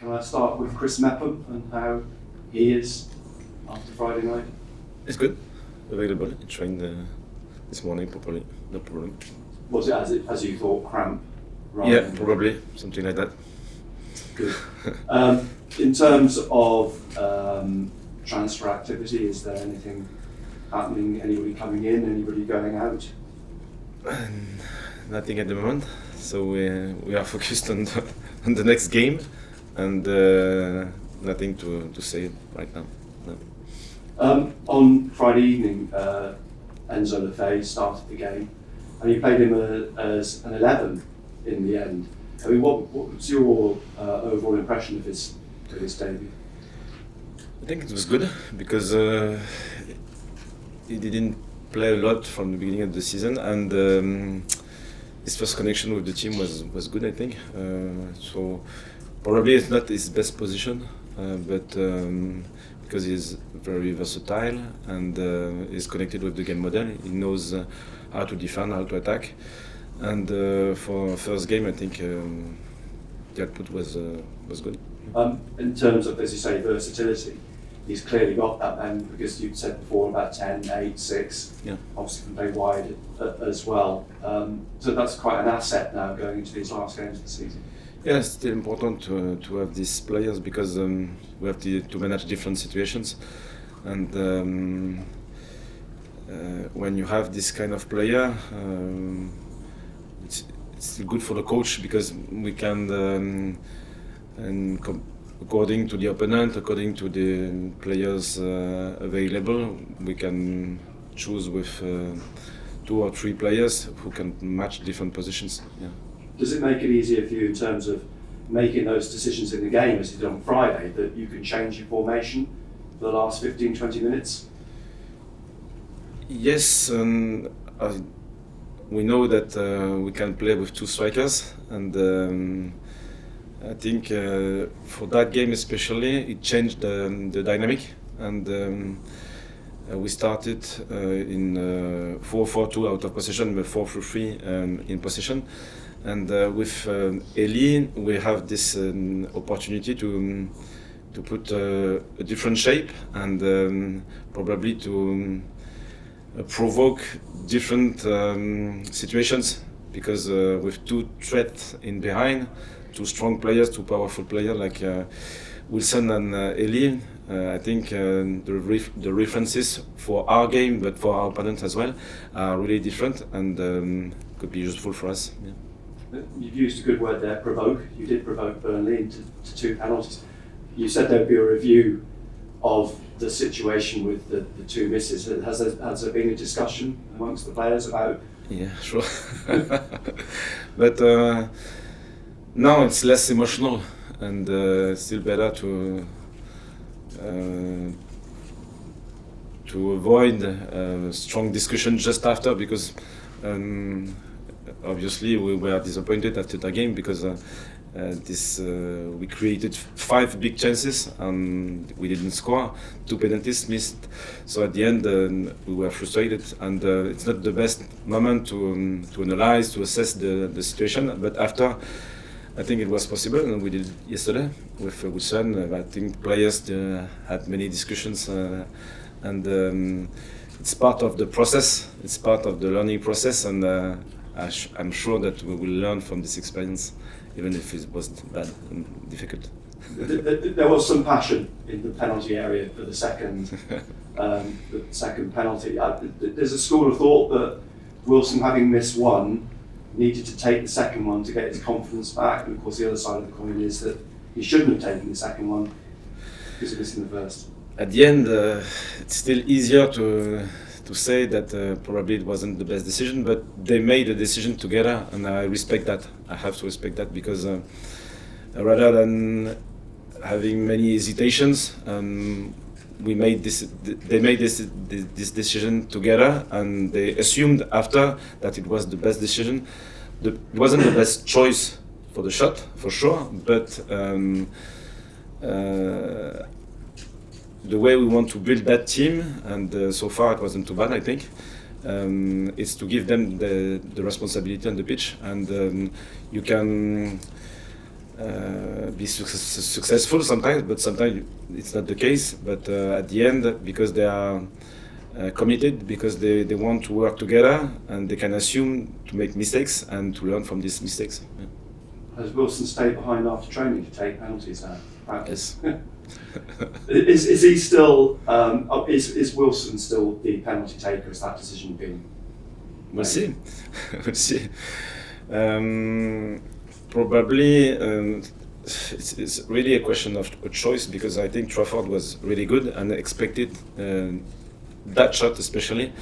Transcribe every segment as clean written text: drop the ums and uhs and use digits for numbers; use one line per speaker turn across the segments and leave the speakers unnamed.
Can I start with Chris Mepham and how he is after Friday night?
It's good. Available. He trained this morning properly. No problem.
Was it as you thought, cramp?
Yeah, probably something like that.
Good. In terms of transfer activity, is there anything happening? Anybody coming in? Anybody going out?
Nothing at the moment. So we are focused on the next game, and nothing to say right now. No.
On Friday evening, Enzo Lefebvre started the game, and you played him as an 11 in the end. I mean, what was your overall impression of his debut?
I think it was good because he didn't play a lot from the beginning of the season, and his first connection with the team was good, I think. So probably it's not his best position, but because he's very versatile and is connected with the game model, he knows how to defend, how to attack. And for first game, I think the output was good.
In terms of, as you say, versatility, he's clearly got that then, because you'd said before about 10, 8, 6,
yeah.
Obviously can play wide as well. So that's quite an asset now going into these last games of the season.
Yeah, it's still important to have these players because we have to manage different situations. And when you have this kind of player, it's still good for the coach because we can, according to the opponent, according to the players available, we can choose with 2 or 3 players who can match different positions. Yeah.
Does it make it easier for you in terms of making those decisions in the game, as you did on Friday, that you can change your formation for the last 15-20 minutes?
Yes, we know that we can play with 2 strikers, and I think for that game especially, it changed the dynamic, and we started in 4-4-2 out of possession, but 4-3-3 in possession. And with Eli, we have this opportunity to put a different shape and probably to provoke different situations, because with 2 threats in behind, 2 strong players, 2 powerful players like Wilson and Eli, I think the references for our game, but for our opponent as well, are really different and could be useful for us. Yeah.
You've used a good word there, provoke. You did provoke Burnley into 2 penalties. You said there would be a review of the situation with the 2 misses. Has there been a discussion amongst the players about?
Yeah, sure. But now it's less emotional, and it's still better to avoid strong discussion just after, because obviously we were disappointed after the game because we created 5 big chances and we didn't score, 2 penalties missed. So at the end we were frustrated, and it's not the best moment to analyze, to assess the situation. But after, I think it was possible, and we did yesterday with Wilson. I think players had many discussions, and it's part of the process. It's part of the learning process, and I'm sure that we will learn from this experience, even if it was bad and difficult.
There was some passion in the penalty area for the second penalty. There's a school of thought that Wilson, having missed one, needed to take the second one to get his confidence back. And of course, the other side of the coin is that he shouldn't have taken the second one because of missing the first.
At the end, it's still easier to say that probably it wasn't the best decision, but they made a decision together, and I respect that. I have to respect that, because rather than having many hesitations, they made this decision together, and they assumed after that it was the best decision. It wasn't the best choice for the shot, for sure, but the way we want to build that team, and so far it wasn't too bad, I think, is to give them the responsibility on the pitch, and you can be successful sometimes, but sometimes it's not the case. But at the end, because they are committed, because they want to work together, and they can assume to make mistakes and to learn from these mistakes. Yeah.
Has Wilson stayed behind after training to take penalties now?
Yes.
Is he still? Is Wilson still the penalty taker? Has that decision been?
We'll see. We'll see. Probably it's really a question of a choice, because I think Trafford was really good and expected that shot especially,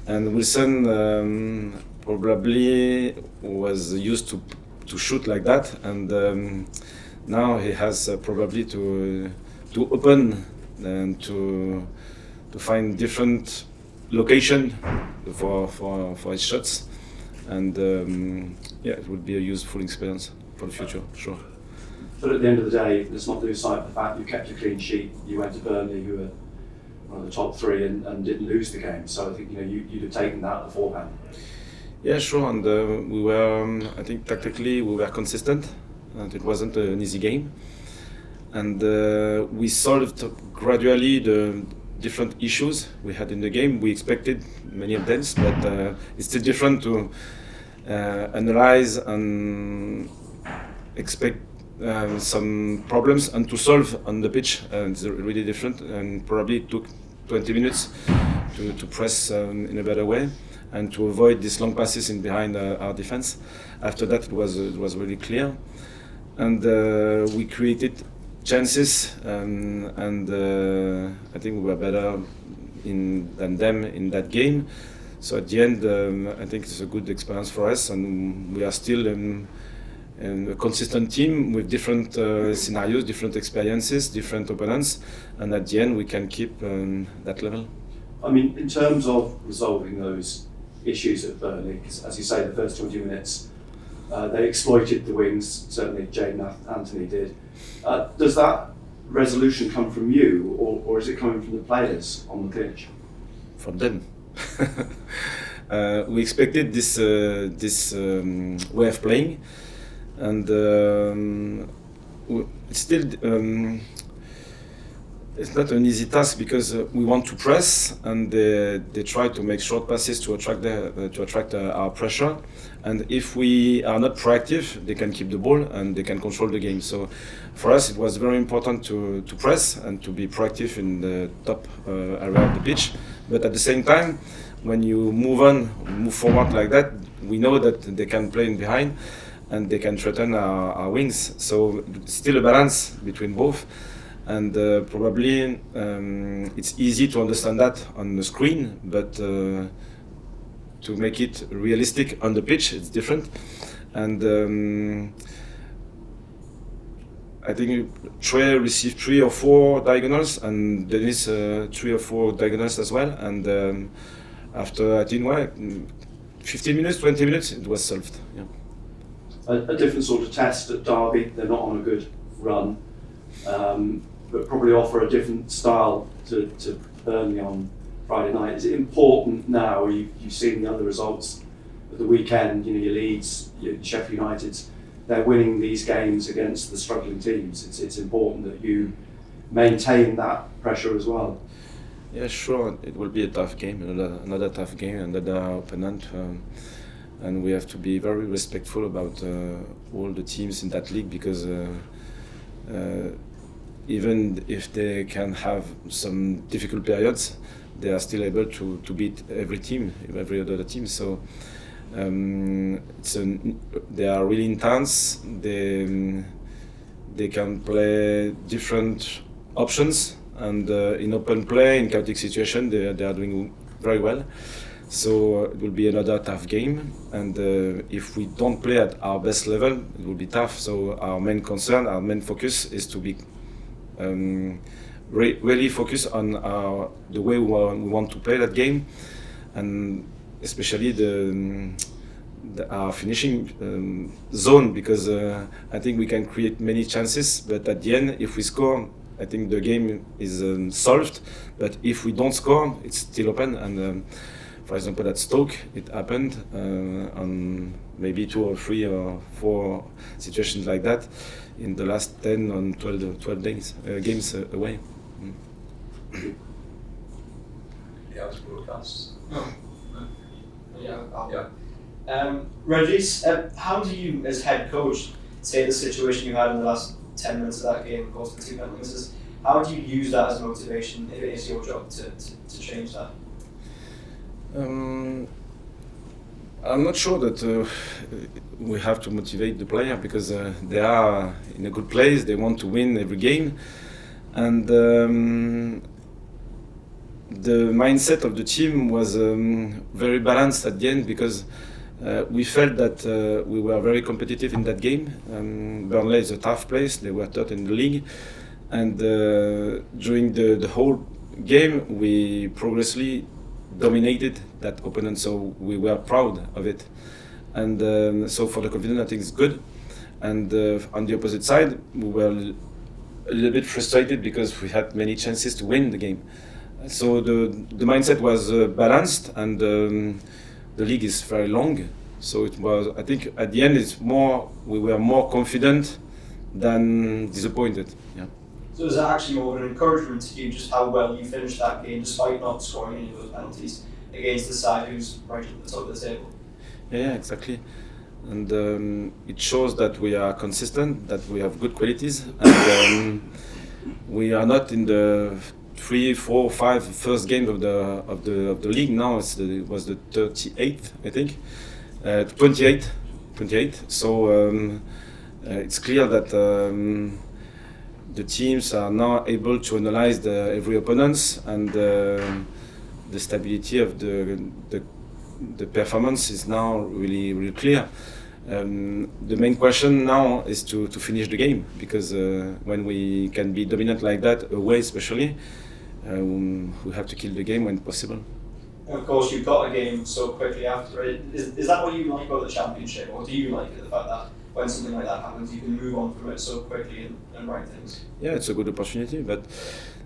and Wilson probably was used to shoot like that, and now he has probably to open and to find different location for his shots, and yeah, it would be a useful experience for the future, sure.
But at the end of the day, let's not lose sight of the fact you kept a clean sheet. You went to Burnley, who were one of the top three, and didn't lose the game. So I think you'd have taken that beforehand.
Yeah, sure. And we were, I think, tactically we were consistent, and it wasn't an easy game. And we solved gradually the different issues we had in the game. We expected many of them, but it's still different to analyze and expect some problems and to solve on the pitch. It's really different, and probably took 20 minutes to press in a better way and to avoid these long passes in behind our defense. After that, it was really clear, and we created chances, and I think we were better than them in that game. So at the end, I think it's a good experience for us, and we are still a consistent team with different scenarios, different experiences, different opponents, and at the end we can keep that level.
I mean, in terms of resolving those issues at Burnley, because as you say, the first 20 minutes they exploited the wings, certainly Jadon Anthony did. Does that resolution come from you, or is it coming from the players on the pitch?
From them. We expected this way of playing, and it's still it's not an easy task, because we want to press, and they try to make short passes to attract our pressure, and if we are not proactive, they can keep the ball and they can control the game. So for us it was very important to press and to be proactive in the top area of the pitch, but at the same time, when you move forward like that, we know that they can play in behind and they can threaten our wings. So still a balance between both, and probably it's easy to understand that on the screen, but to make it realistic on the pitch, it's different. And I think Trey received 3 or 4 diagonals, and Dennis 3 or 4 diagonals as well. And after I think 15 minutes, 20 minutes, it was solved. Yeah.
A different sort of test at Derby. They're not on a good run, but probably offer a different style to Burnley on Friday night. Is it important now? You've seen the other results of the weekend. You know, your Leeds, your Sheffield Uniteds. They're winning these games against the struggling teams. It's important that you maintain that pressure as well.
Yeah, sure. It will be a tough game, another tough game, another opponent, and we have to be very respectful about all the teams in that league, because even if they can have some difficult periods, they are still able to beat every team, every other team. So they are really intense. They can play different options, and in open play, in chaotic situation, they are doing very well. So it will be another tough game, and if we don't play at our best level, it will be tough. So our main concern, our main focus is to be really focused on the way we want to play that game, and especially our finishing zone, because I think we can create many chances, but at the end, if we score, I think the game is solved. But if we don't score, it's still open, and For example, at Stoke, it happened on maybe 2 or 3 or 4 situations like that in the last 10 or 12 days, games away.
Yeah, it's broadcast.
Regis, how do you, as head coach, say the situation you had in the last 10 minutes of that game, of course, the 2 penalty misses, how do you use that as motivation if it is your job to change that?
I'm not sure that we have to motivate the player because they are in a good place, they want to win every game, and the mindset of the team was very balanced at the end because we felt that we were very competitive in that game. Burnley is a tough place, they were third in the league, and during the whole game we progressively dominated that opponent, so we were proud of it. And so for the confidence, I think it's good. And on the opposite side, we were a little bit frustrated because we had many chances to win the game. So the mindset was balanced, and the league is very long. So it was, I think, at the end, we were more confident than disappointed. Yeah.
So is that actually more of an encouragement to you, just how well you finished that game despite not scoring any of those penalties against the side who's right at the top of the table?
Yeah, exactly. And it shows that we are consistent, that we have good qualities, and we are not in the 3, 4, 5 first game of the league now. It was the 38th, I think, 28. So it's clear that the teams are now able to analyze every opponent, and the stability of the performance is now really clear. The main question now is to finish the game, because when we can be dominant like that, away especially, we have to kill the game when possible.
And of course, you got a game so quickly after it. Is that what you like about the Championship, or do you like it, the fact that when something like that happens, you can move on from it so quickly and write things?
Yeah, it's a good opportunity, but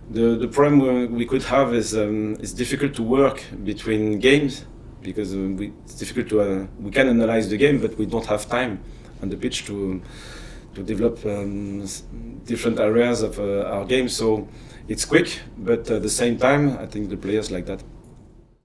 the problem we could have is it's difficult to work between games, because it's difficult to we can analyze the game, but we don't have time on the pitch to develop different areas of our game. So it's quick, but at the same time, I think the players like that.